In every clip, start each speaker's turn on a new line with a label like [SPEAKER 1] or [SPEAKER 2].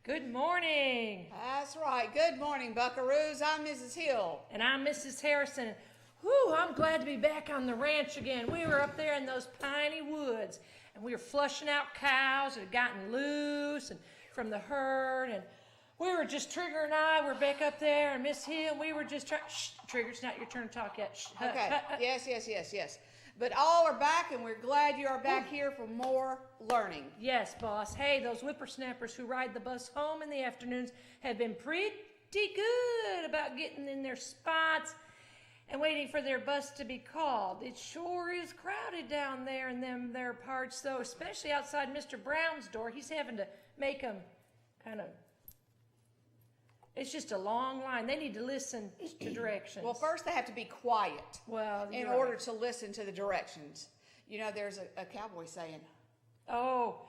[SPEAKER 1] Good morning.
[SPEAKER 2] That's right. Good morning, Buckaroos. I'm Mrs. Hill.
[SPEAKER 1] And I'm Mrs. Harrison. Whew, I'm glad to be back on the ranch again. We were up there in those piney woods, and we were flushing out cows that had gotten loose and from the herd, and we were just, Trigger and I were back up there, and Miss Hill, we were just trying, shh, Trigger, it's not your turn to talk yet. Shh,
[SPEAKER 2] Okay. Yes. But all are back, and we're glad you are back here for more learning.
[SPEAKER 1] Yes, boss. Hey, those whippersnappers who ride the bus home in the afternoons have been pretty good about getting in their spots and waiting for their bus to be called. It sure is crowded down there in them there parts, though, especially outside Mr. Brown's door. He's having to make them kind of, it's just a long line. They need to listen to directions.
[SPEAKER 2] Well, first they have to be quiet in
[SPEAKER 1] right.
[SPEAKER 2] order to listen to the directions. You know, there's a cowboy saying,
[SPEAKER 1] Oh,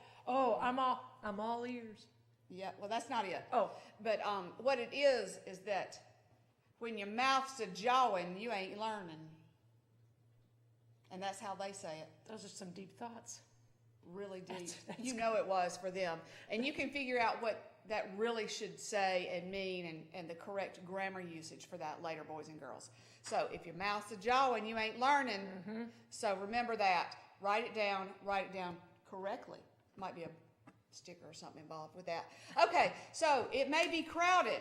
[SPEAKER 1] I'm all ears.
[SPEAKER 2] yeah, well, that's not it.
[SPEAKER 1] Oh.
[SPEAKER 2] But what it is that when your mouth's a jawing, you ain't learning. And that's how they say it.
[SPEAKER 1] Those are some deep thoughts.
[SPEAKER 2] Really deep.
[SPEAKER 1] That's
[SPEAKER 2] you know it was for them. And you can figure out what that really should say and mean and the correct grammar usage for that later, boys and girls. So if your mouth's a jawing, you ain't learning.
[SPEAKER 1] Mm-hmm.
[SPEAKER 2] So remember that. Write it down correctly. Might be a sticker or something involved with that. Okay, so it may be crowded,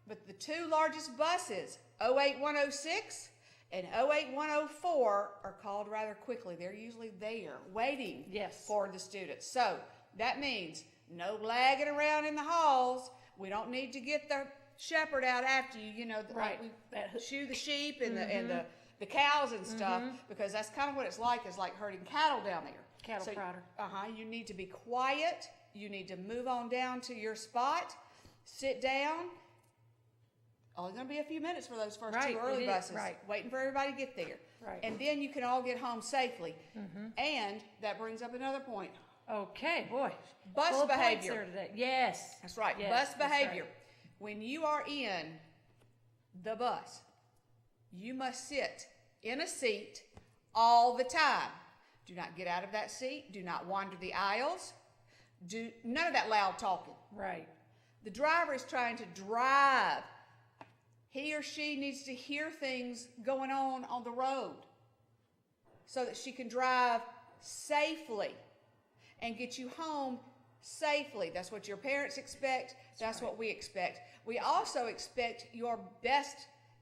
[SPEAKER 2] but the two largest buses, 08106 and 08104, are called rather quickly. They're usually there waiting for the students. So that means no lagging around in the halls. We don't need to get the shepherd out after you, you know,
[SPEAKER 1] right.
[SPEAKER 2] Like we shoe the sheep and the cows and stuff, because that's kind of what it's like herding cattle down there.
[SPEAKER 1] Cattle prodder.
[SPEAKER 2] You need to be quiet. You need to move on down to your spot, sit down. Only going to be a few minutes for those first two early buses.
[SPEAKER 1] Right.
[SPEAKER 2] Waiting for everybody to get there.
[SPEAKER 1] Right.
[SPEAKER 2] And then you can all get home safely. And that brings up another point.
[SPEAKER 1] Okay, boy.
[SPEAKER 2] Bus
[SPEAKER 1] Full
[SPEAKER 2] behavior.
[SPEAKER 1] points there today. Yes.
[SPEAKER 2] That's right.
[SPEAKER 1] Yes,
[SPEAKER 2] Bus behavior.
[SPEAKER 1] right.
[SPEAKER 2] When you are in the bus, you must sit in a seat all the time. Do not get out of that seat. Do not wander the aisles. Do none of that loud talking.
[SPEAKER 1] Right.
[SPEAKER 2] The driver is trying to drive. He or she needs to hear things going on the road so that she can drive safely and get you home safely. That's what your parents expect. That's what we expect. We also expect your best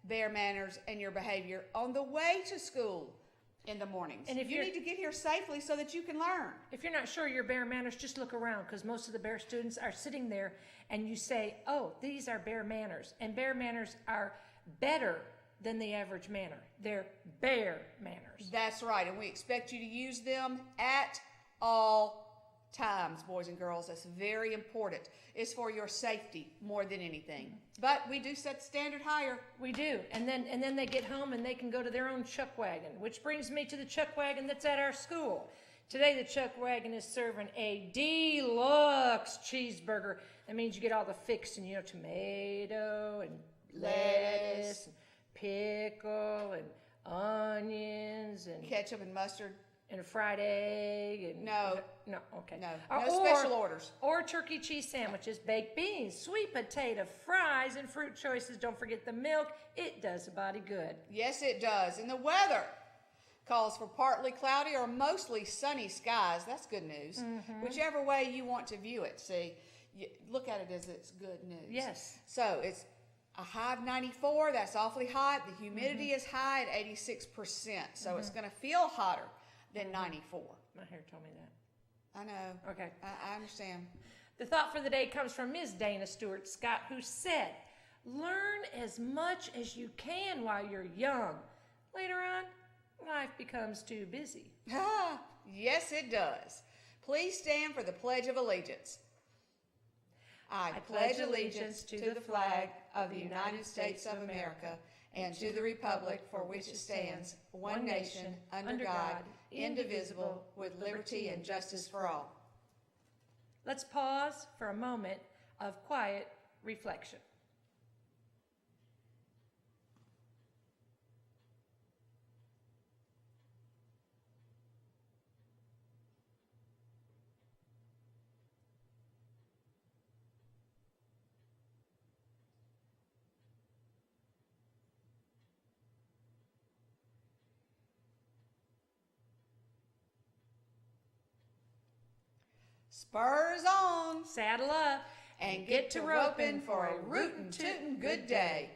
[SPEAKER 2] bear manners and your behavior on the way to school in the mornings. And if you need to get here safely so that you can learn.
[SPEAKER 1] If you're not sure your bear manners, just look around, because most of the bear students are sitting there and you say, oh, these are bear manners. And bear manners are better than the average manner. They're bear manners.
[SPEAKER 2] That's right. And we expect you to use them at all times, boys and girls. That's very important. It's for your safety more than anything. But we do set the standard higher.
[SPEAKER 1] We do. And then they get home and they can go to their own chuck wagon, which brings me to the chuck wagon that's at our school. Today the chuck wagon is serving a deluxe cheeseburger. That means you get all the fixing, you know, tomato and lettuce and pickle and onions and
[SPEAKER 2] ketchup and mustard.
[SPEAKER 1] And a fried egg. And
[SPEAKER 2] No,
[SPEAKER 1] okay.
[SPEAKER 2] No special orders.
[SPEAKER 1] Or turkey cheese sandwiches, baked beans, sweet potato fries, and fruit choices. Don't forget the milk. It does a body good.
[SPEAKER 2] Yes, it does. And the weather calls for partly cloudy or mostly sunny skies. That's good news. Whichever way you want to view it. See, look at it as it's good news.
[SPEAKER 1] Yes.
[SPEAKER 2] So it's a high of 94. That's awfully hot. The humidity is high at 86%. So it's going to feel hotter than 94.
[SPEAKER 1] My hair told me that.
[SPEAKER 2] I know.
[SPEAKER 1] Okay.
[SPEAKER 2] I understand.
[SPEAKER 1] The thought for the day comes from Ms. Dana Stewart Scott, who said, learn as much as you can while you're young. Later on, life becomes too busy.
[SPEAKER 2] Yes, it does. Please stand for the Pledge of Allegiance. I pledge allegiance to the flag of the United States of America and to the republic for which it stands, one nation, under God, indivisible, with liberty and justice for all.
[SPEAKER 1] Let's pause for a moment of quiet reflection.
[SPEAKER 2] Spurs on
[SPEAKER 1] Saddle up
[SPEAKER 2] and get to roping for a rootin' tootin' good day.